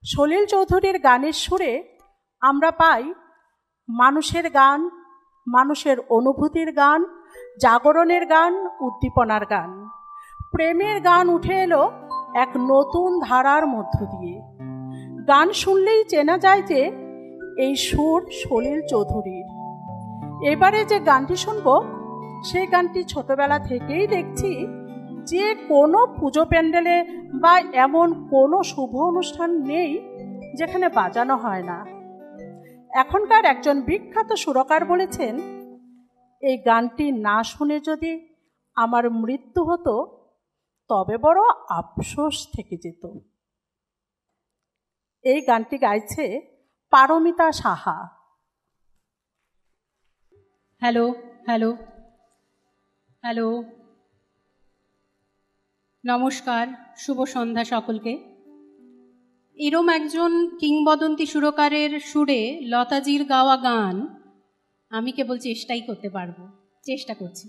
সলিল চৌধুরীর গানের সুরে আমরা পাই মানুষের গান, মানুষের অনুভূতির গান, জাগরণের গান, উদ্দীপনার গান। প্রেমের গান উঠে এলো এক নতুন ধারার মধ্য দিয়ে। গান শুনলেই চেনা যায় যে এই সুর সলিল চৌধুরীর। এবারে যে গানটি শুনব সেই গানটি ছোটবেলা থেকেই দেখছি যে কোনো পুজো প্যান্ডেলে বা এমন কোনো শুভ অনুষ্ঠান নেই যেখানে বাজানো হয় না। এখনকার একজন বিখ্যাত সুরকার বলেছেন, এই গানটি না শুনে যদি আমার মৃত্যু হতো তবে বড় আফসোস থেকে যেত। এই গানটি গাইছে Paromita Saha. Hello hello hello, নমস্কার, শুভ সন্ধ্যা সকলকে। এরম একজন কিংবদন্তি সুরকারের সুরে লতাজির গাওয়া গান আমি কেবল চেষ্টাই করতে পারবো, চেষ্টা করছি।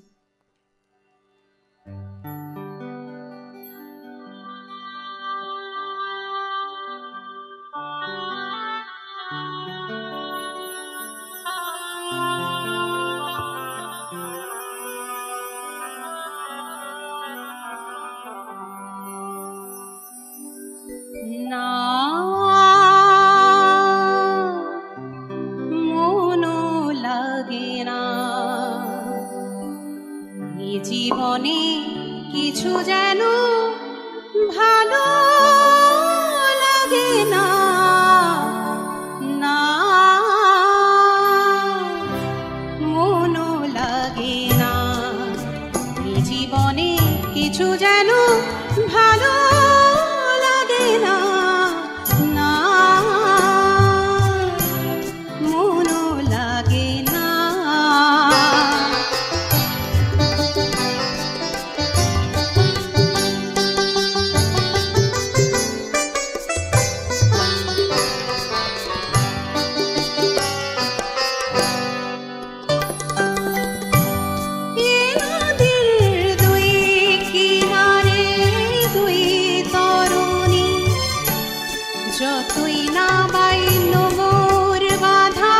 না মনো লাগে না এই জীবনে কিছু যেন ভালো লাগে না। না মনো লাগে না এই জীবনে কিছু যেন ভালো লাগে না। না মনো লাগে না। যতই না বাইল মোর বাধা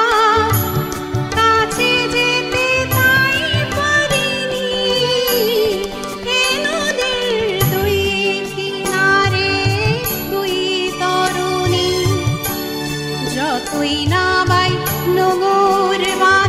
কাছে যেতে তাই পারিনি। এ নদীর দুই কিনারে দুই তরুণী, যতই না বাইল মোর বাধা